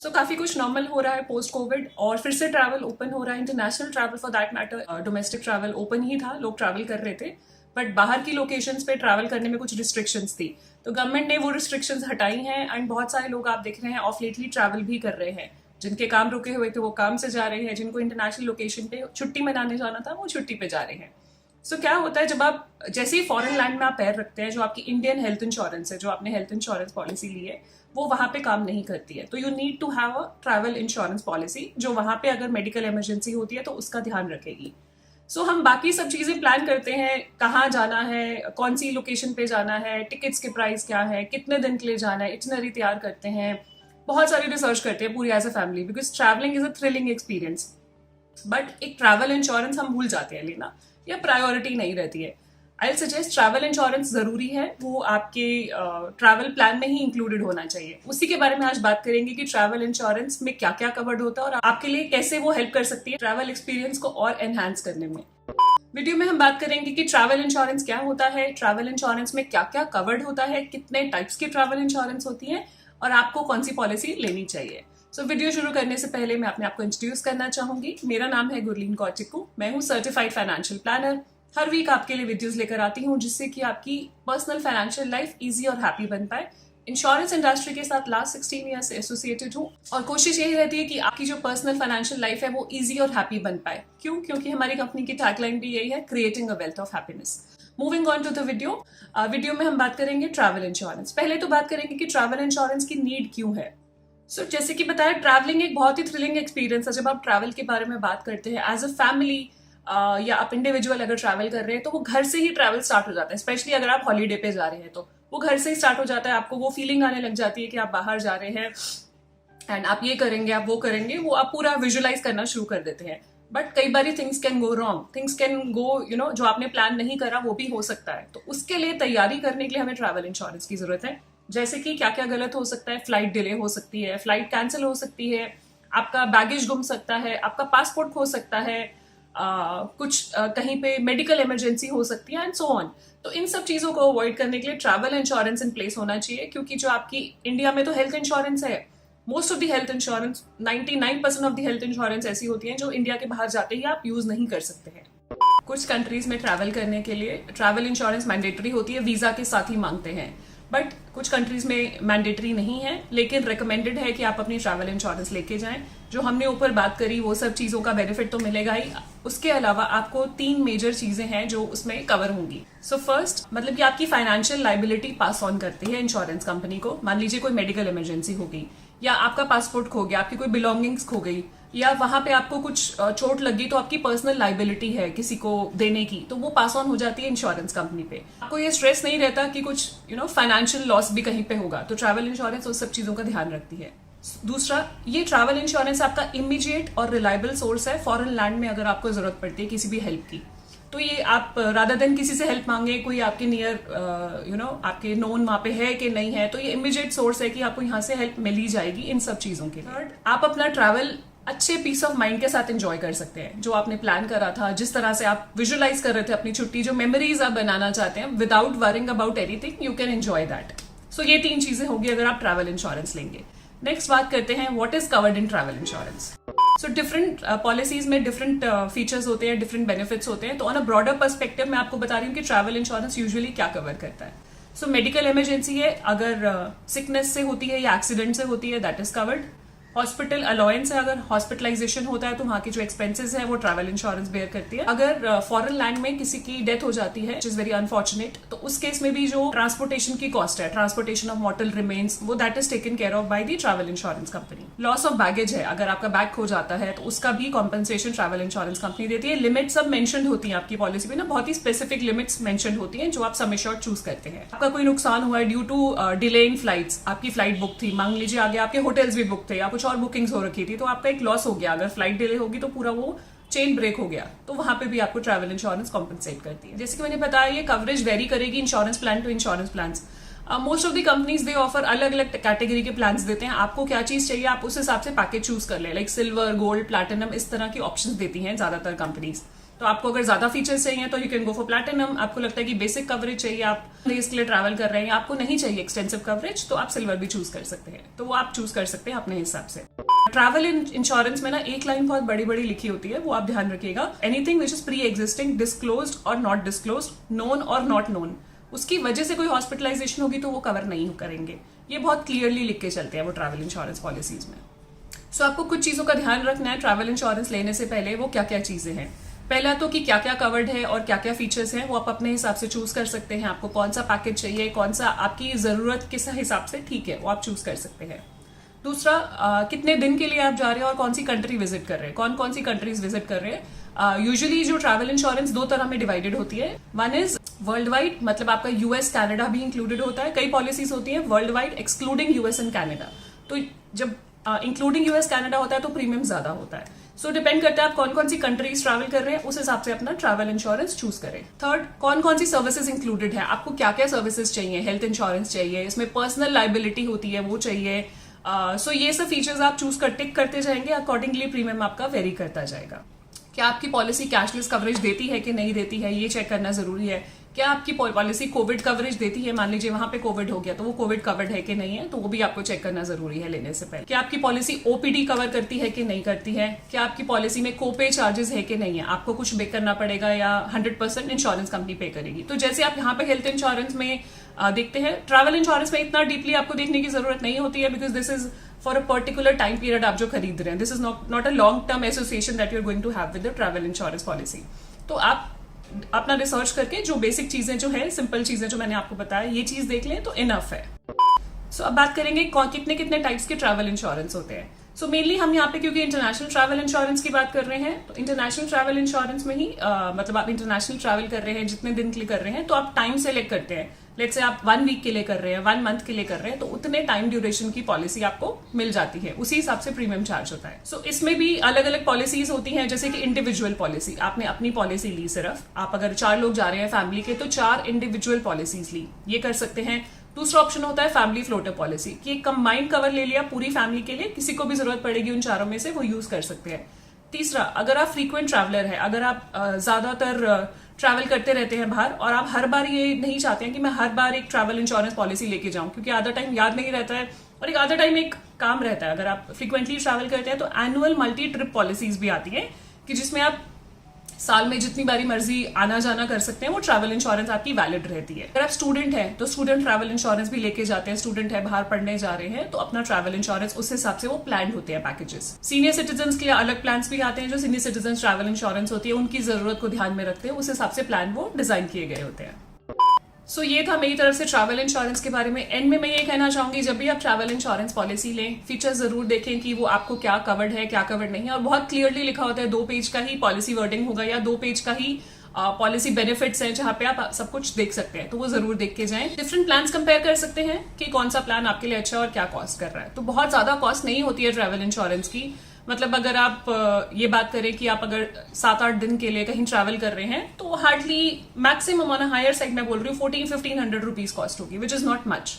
काफी कुछ नॉर्मल हो रहा है पोस्ट कोविड और फिर से ट्रैवल ओपन हो रहा है। International travel for that matter, domestic travel open ही था, लोग ट्रैवल कर रहे थे, बट बाहर की लोकेशंस पे ट्रैवल करने में कुछ रिस्ट्रिक्शंस थी। तो गवर्नमेंट ने वो रिस्ट्रिक्शंस हटाई हैं एंड बहुत सारे लोग आप देख रहे हैं ऑफ लेटली ट्रैवल भी कर रहे हैं। जिनके काम रुके हुए थे वो काम से जा रहे हैं, जिनको इंटरनेशनल लोकेशन पे छुट्टी मनाने जाना था वो छुट्टी पे जा रहे हैं। क्या होता है जब आप जैसे ही फॉरेन लैंड में आप पैर रखते हैं, जो आपकी इंडियन हेल्थ इंश्योरेंस है, जो आपने हेल्थ इंश्योरेंस पॉलिसी ली है, वो वहां पे काम नहीं करती है। तो you need to have a travel insurance policy जो वहां पे अगर मेडिकल इमरजेंसी होती है तो उसका ध्यान रखेगी। हम बाकी सब चीजें प्लान करते हैं, कहाँ जाना है, कौन सी लोकेशन पे जाना है, टिकट्स के प्राइस क्या है, कितने दिन के लिए जाना है, इटनरी तैयार करते हैं, बहुत सारी रिसर्च करते हैं पूरी as a family, because travelling is a thrilling experience. But एक ट्रैवल इंश्योरेंस हम भूल जाते हैं लेना, या प्रायोरिटी नहीं रहती है। आई सजेस्ट ट्रैवल इंश्योरेंस जरूरी है, वो आपके ट्रैवल प्लान में ही इंक्लूडेड होना चाहिए। उसी के बारे में आज बात करेंगे कि ट्रैवल इंश्योरेंस में क्या क्या कवर्ड होता है और आपके लिए कैसे वो हेल्प कर सकती है ट्रैवल एक्सपीरियंस को और एनहांस करने में। वीडियो में हम बात करेंगे कि ट्रैवल इंश्योरेंस क्या होता है, ट्रैवल इंश्योरेंस में क्या क्या कवर्ड होता है, कितने टाइप्स की ट्रैवल इंश्योरेंस होती है और आपको कौन सी पॉलिसी लेनी चाहिए। वीडियो शुरू करने से पहले मैं अपने आप को इंट्रोड्यूस करना चाहूंगी। मेरा नाम है गुरलीन कौचिकू, मैं हूँ सर्टिफाइड फाइनेंशियल प्लानर। हर वीक आपके लिए वीडियोस लेकर आती हूँ जिससे कि आपकी पर्सनल फाइनेंशियल लाइफ इजी और हैप्पी बन पाए। इंश्योरेंस इंडस्ट्री के साथ लास्ट 16 ईयर से एसोसिएटेड हूँ और कोशिश यही रहती है कि आपकी जो पर्सनल फाइनेंशियल लाइफ है वो इजी और हैप्पी बन पाए। क्यों? क्योंकि हमारी कंपनी की टैगलाइन भी यही है, creating a wealth of happiness. Moving on to the video में हम बात करेंगे ट्रैवल इंश्योरेंस। पहले तो बात करेंगे कि ट्रैवल इंश्योरेंस की नीड क्यों है। जैसे कि बताया, ट्रैवलिंग एक बहुत ही थ्रिलिंग एक्सपीरियंस है। जब आप ट्रैवल के बारे में बात करते हैं एज अ फैमिली या आप इंडिविजुअल अगर ट्रैवल कर रहे हैं तो वो घर से ही ट्रैवल स्टार्ट हो जाता है। स्पेशली अगर आप हॉलीडे पे जा रहे हैं तो वो घर से ही स्टार्ट हो जाता है। आपको वो फीलिंग आने लग जाती है कि आप बाहर जा रहे हैं एंड आप ये करेंगे, आप वो करेंगे, वो आप पूरा विजुअलाइज करना शुरू कर देते हैं। बट कई बार things can go wrong, things can go जो आपने प्लान नहीं करा वो भी हो सकता है। तो उसके लिए तैयारी करने के लिए हमें ट्रैवल इंश्योरेंस की जरूरत है। जैसे कि क्या क्या गलत हो सकता है, फ्लाइट डिले हो सकती है, फ्लाइट कैंसिल हो सकती है, आपका बैगेज गुम सकता है, आपका पासपोर्ट खो सकता है, कहीं पे मेडिकल इमरजेंसी हो सकती है एंड सो ऑन। तो इन सब चीजों को अवॉइड करने के लिए ट्रैवल इंश्योरेंस इन प्लेस होना चाहिए। क्योंकि जो आपकी इंडिया में तो हेल्थ इंश्योरेंस है, most of the health insurance 99% of the health insurance ऐसी होती है जो इंडिया के बाहर जाते ही आप यूज नहीं कर सकते हैं। कुछ कंट्रीज में ट्रैवल करने के लिए ट्रैवल इंश्योरेंस मैंडेटरी होती है, वीजा के साथ ही मांगते हैं। बट कुछ कंट्रीज में मैंडेटरी नहीं है, लेकिन रिकमेंडेड है कि आप अपनी ट्रैवल इंश्योरेंस लेके जाएं। जो हमने ऊपर बात करी वो सब चीजों का बेनिफिट तो मिलेगा ही, उसके अलावा आपको 3 मेजर चीजें हैं जो उसमें कवर होंगी। फर्स्ट, मतलब कि आपकी फाइनेंशियल लाइबिलिटी पास ऑन करती है इंश्योरेंस कंपनी को। मान लीजिए कोई मेडिकल इमरजेंसी हो गई, या आपका पासपोर्ट खो गया, आपकी कोई बिलोंगिंग्स खो गई, या वहां पे आपको कुछ चोट लगी, तो आपकी पर्सनल लाइबिलिटी है किसी को देने की, तो वो पास ऑन हो जाती है इंश्योरेंस कंपनी पे। आपको ये स्ट्रेस नहीं रहता कि कुछ फाइनेंशियल लॉस भी कहीं पे होगा। तो ट्रैवल इंश्योरेंस उस सब चीजों का ध्यान रखती है। दूसरा, ये ट्रैवल इंश्योरेंस आपका इमीडिएट और रिलायबल सोर्स है फॉरेन लैंड में अगर आपको जरूरत पड़ती है किसी भी हेल्प की। तो ये आप रादर देन किसी से हेल्प मांगे, कोई आपके नियर आपके नोन वहां पे है कि नहीं है, तो ये इमीडिएट सोर्स है कि आपको यहाँ से हेल्प मिल ही जाएगी इन सब चीजों के। थर्ड, आप अपना ट्रैवल अच्छे पीस ऑफ माइंड के साथ एंजॉय कर सकते हैं। जो आपने प्लान करा था, जिस तरह से आप विजुअलाइज कर रहे थे अपनी छुट्टी, जो मेमोरीज आप बनाना चाहते हैं, without worrying about anything, you can enjoy that. ये 3 चीजें होगी अगर आप ट्रैवल इंश्योरेंस लेंगे। नेक्स्ट बात करते हैं what is covered in travel insurance. Different policies में डिफरेंट फीचर्स होते हैं, डिफरेंट बेनिफिट्स होते हैं। तो ऑन अ ब्रॉडर पर्सपेक्टिव मैं आपको बता रही हूँ कि ट्रैवल इंश्योरेंस यूजुअली क्या कवर करता है। मेडिकल इमरजेंसी है, अगर सिकनेस से होती है या एक्सीडेंट से होती है, that is covered. Hospital allowance है, अगर हॉस्पिटलाइजेशन होता है तो वहां के जो एक्सपेंसेस है वो ट्रैवल इंश्योरेंस बेयर करती है। अगर फॉरेन लैंड में किसी की डेथ हो जाती है, विच इज वेरी अनफॉर्चुनेट, तो उस केस में भी जो ट्रांसपोर्टेशन की कॉस्ट है, ट्रांसपोर्टेशन ऑफ मॉर्टल रिमेन्स, वो that is taken care of by the travel insurance company. Loss of baggage है, अगर आपका बैग खो जाता है तो उसका भी कॉम्पनसेशन ट्रैवल इंश्योरेंस कंपनी देती है। लिमिट सब मेंशन होती है आपकी पॉलिसी में ना, बहुत ही स्पेसिफिक लिमिट्स मेंशन होती हैं जो आप सम एश्योर्ड चूज करते हैं। आपका कोई नुकसान हुआ है due to delay in flights, आपकी फ्लाइट बुक थी, मान लीजिए आगे आपके होटल्स भी बुक थे या कुछ और बुकिंग्स हो रखी थी, तो आपका एक लॉस हो गया। अगर फ्लाइट डिले होगी तो पूरा वो चेन ब्रेक हो गया, तो वहां पे भी आपको ट्रैवल इंश्योरेंस कॉम्पनसेट करती है। जैसे कि मैंने बताया, ये कवरेज वेरी करेगी insurance plan to insurance plan. Most of the companies they offer अलग अलग कैटेगरी के प्लान्स देते हैं। आपको क्या चीज चाहिए आप उस हिसाब से पैकेज चूज कर ले, लाइक सिल्वर, गोल्ड, प्लैटिनम, इस तरह की ऑप्शंस देती हैं ज्यादातर कंपनीज। तो आपको अगर ज्यादा फीचर्स चाहिए तो you can go for platinum. आपको लगता है कि बेसिक कवरेज चाहिए, आप देश के लिए ट्रैवल कर रहे हैं, आपको नहीं चाहिए एक्सटेंसिव कवरेज, तो आप सिल्वर भी चूज कर सकते हैं। तो वो आप चूज कर सकते हैं अपने हिसाब से। ट्रैवल इंश्योरेंस में ना एक लाइन बहुत बड़ी बड़ी लिखी होती है, वो आप ध्यान रखिएगा। Anything which is pre existing, disclosed और नॉट डिस्क्लोज्ड, नोन और नॉट नोन, उसकी वजह से कोई हॉस्पिटलाइजेशन होगी तो वो कवर नहीं करेंगे। ये बहुत क्लियरली लिख के चलते हैं वो ट्रैवल इंश्योरेंस पॉलिसीज में। सो आपको कुछ चीजों का ध्यान रखना है ट्रैवल इंश्योरेंस लेने से पहले। वो क्या क्या चीजें हैं, पहला तो कि क्या क्या कवर्ड है और क्या क्या फीचर्स हैं, वो आप अपने हिसाब से चूज कर सकते हैं। आपको कौन सा पैकेज चाहिए, कौन सा आपकी जरूरत किस हिसाब से ठीक है, वो आप चूज कर सकते हैं। दूसरा, कितने दिन के लिए आप जा रहे हैं और कौन सी कंट्री विजिट कर रहे हैं, कौन कौन सी कंट्रीज विजिट कर रहे हैं। यूजुअली जो ट्रैवल इंश्योरेंस दो तरह में डिवाइडेड होती है। वन इज वर्ल्ड वाइड, मतलब आपका यूएस कनाडा भी इंक्लूडेड होता है। कई पॉलिसीज होती है world wide excluding US and Canada, तो जब इंक्लूडिंग यूएस कनाडा होता है तो प्रीमियम ज्यादा होता है। सो डिपेंड करता है आप कौन कौन सी कंट्रीज ट्रैवल कर रहे हैं, उस हिसाब से अपना ट्रैवल इंश्योरेंस चूज करें। थर्ड, कौन कौन सी सर्विसेज इंक्लूडेड है, आपको क्या क्या सर्विसेज चाहिए। हेल्थ इंश्योरेंस चाहिए, इसमें पर्सनल लाइबिलिटी होती है वो चाहिए। सो ये सब फीचर्स आप चूज करते जाएंगे, अकॉर्डिंगली प्रीमियम आपका वेरी करता जाएगा। क्या आपकी पॉलिसी कैशलेस कवरेज देती है कि नहीं देती है, ये चेक करना जरूरी है। क्या आपकी पॉलिसी कोविड कवरेज देती है, मान लीजिए वहां पे कोविड हो गया तो वो कोविड कवर्ड है कि नहीं है, तो वो भी आपको चेक करना जरूरी है लेने से पहले। क्या आपकी पॉलिसी ओपीडी कवर करती है कि नहीं करती है। क्या आपकी पॉलिसी में कोपे चार्जेस है कि नहीं है, आपको कुछ पे करना पड़ेगा या 100% इंश्योरेंस कंपनी पे करेगी। तो जैसे आप यहाँ पे हेल्थ इंश्योरेंस में देखते हैं, ट्रैवल इंश्योरेंस में इतना डीपली आपको देखने की जरूरत नहीं होती है, because this is for a particular time period आप जो खरीद रहे हैं। This is not a long term association that you are going to have with the travel insurance policy. तो आप अपना रिसर्च करके जो बेसिक चीजें जो है, सिंपल चीजें जो मैंने आपको बताया, ये चीज देख लें तो इनफ है। सो अब बात करेंगे कितने कितने टाइप्स के ट्रैवल इंश्योरेंस होते हैं। सो मेनली हम यहाँ पे क्योंकि इंटरनेशनल ट्रैवल इंश्योरेंस की बात कर रहे हैं, तो इंटरनेशनल ट्रैवल इंश्योरेंस में ही मतलब आप इंटरनेशनल ट्रैवल कर रहे हैं, जितने दिन के लिए कर रहे हैं, तो आप टाइम सेलेक्ट करते हैं। लेट्स से आप 1 वीक के लिए कर रहे हैं, 1 मंथ के लिए कर रहे हैं, तो उतने टाइम ड्यूरेशन की पॉलिसी आपको मिल जाती है, उसी हिसाब से प्रीमियम चार्ज होता है। सो इसमें भी अलग अलग पॉलिसीज होती हैं, जैसे कि इंडिविजुअल पॉलिसी, आपने अपनी पॉलिसी ली, सिर्फ आप अगर 4 लोग जा रहे हैं फैमिली के, तो 4 इंडिविजुअल पॉलिसीज ली, ये कर सकते हैं। दूसरा ऑप्शन होता है फैमिली फ्लोटर पॉलिसी, कि एक कंबाइंड कवर ले लिया पूरी फैमिली के लिए, किसी को भी जरूरत पड़ेगी उन चारों में से, वो यूज कर सकते हैं। तीसरा, अगर आप फ्रीक्वेंट ट्रैवलर है, अगर आप ज्यादातर ट्रैवल करते रहते हैं बाहर, और आप हर बार ये नहीं चाहते हैं कि मैं हर बार एक ट्रैवल इंश्योरेंस पॉलिसी लेके जाऊं, क्योंकि आधा टाइम याद नहीं रहता है और एक आधा टाइम एक काम रहता है। अगर आप फ्रीक्वेंटली ट्रैवल करते हैं तो एनुअल मल्टी ट्रिप पॉलिसीज भी आती हैं, कि जिसमें आप साल में जितनी बारी मर्जी आना जाना कर सकते हैं, वो ट्रैवल इंश्योरेंस आपकी वैलिड रहती है। अगर आप स्टूडेंट हैं तो स्टूडेंट ट्रैवल इंश्योरेंस भी लेके जाते हैं। स्टूडेंट है, बाहर पढ़ने जा रहे हैं, तो अपना ट्रैवल इंश्योरेंस उस हिसाब से वो प्लान होते हैं पैकेजेस। सीनियर सिटीजन के लिए अलग प्लान भी आते हैं, जो सीनियर सिटीजन ट्रैवल इंश्योरेंस होती है उनकी जरूरत को ध्यान में रखते हैं, उस हिसाब से प्लान वो डिजाइन किए गए होते हैं। सो ये था मेरी तरफ से ट्रैवल इंश्योरेंस के बारे में। एंड में मैं ये कहना चाहूंगी, जब भी आप ट्रैवल इंश्योरेंस पॉलिसी लें, फीचर जरूर देखें कि वो आपको क्या कवर्ड है, क्या कवर्ड नहीं है, और बहुत क्लियरली लिखा होता है, 2 पेज का ही पॉलिसी वर्डिंग होगा या 2 पेज का ही पॉलिसी बेनिफिट्स हैं, जहां पे आप सब कुछ देख सकते हैं, तो वो जरूर देख के जाएं। डिफरेंट प्लान्स कंपेयर कर सकते हैं कि कौन सा प्लान आपके लिए अच्छा है और क्या कॉस्ट कर रहा है। तो बहुत ज्यादा कॉस्ट नहीं होती है ट्रैवल इंश्योरेंस की, मतलब अगर आप ये बात करें कि आप अगर 7-8 दिन के लिए कहीं ट्रैवल कर रहे हैं, तो hardly maximum on higher side मैं बोल रही हूँ 1400-1500 रुपीज कॉस्ट होगी, विच इज नॉट मच।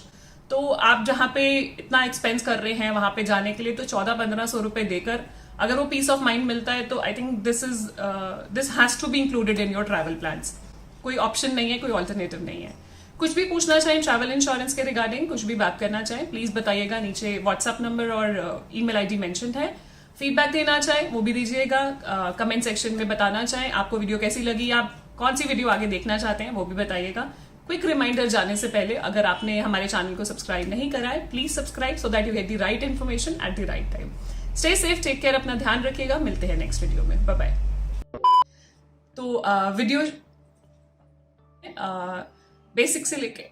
तो आप जहां पे इतना एक्सपेंस कर रहे हैं वहां पे जाने के लिए, तो 1400-1500 रुपए देकर अगर वो पीस ऑफ माइंड मिलता है, तो I think this has to be included in your travel plans. कोई ऑप्शन नहीं है, कोई ऑल्टरनेटिव नहीं है। कुछ भी पूछना चाहें ट्रैवल इंश्योरेंस के रिगार्डिंग, कुछ भी बात करना चाहें, प्लीज बताइएगा। नीचे व्हाट्सएप नंबर और ईमेल आईडी मेंशन्ड है। फीडबैक देना चाहें वो भी दीजिएगा, कमेंट सेक्शन में बताना चाहें आपको वीडियो कैसी लगी, आप कौन सी वीडियो आगे देखना चाहते हैं वो भी बताइएगा। क्विक रिमाइंडर जाने से पहले, अगर आपने हमारे चैनल को सब्सक्राइब नहीं करा है, please subscribe so that you get the right information at the right time. Stay safe, take care, अपना ध्यान रखिएगा। मिलते हैं नेक्स्ट वीडियो में, बाय बाय। तो वीडियो बेसिक से लेके,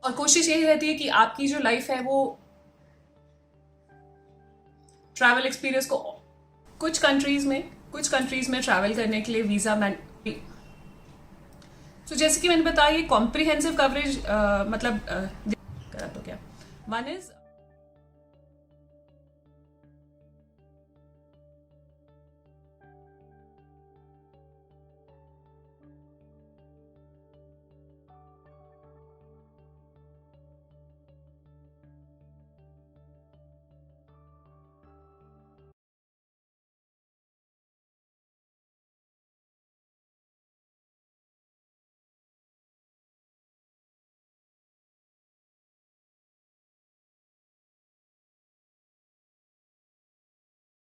और कोशिश यही रहती है कि आपकी जो लाइफ है वो ट्रैवल एक्सपीरियंस को, कुछ कंट्रीज में ट्रैवल करने के लिए वीजा तो जैसे कि मैंने बताया, ये कॉम्प्रिहेंसिव कवरेज मतलब करा तो क्या, वन इज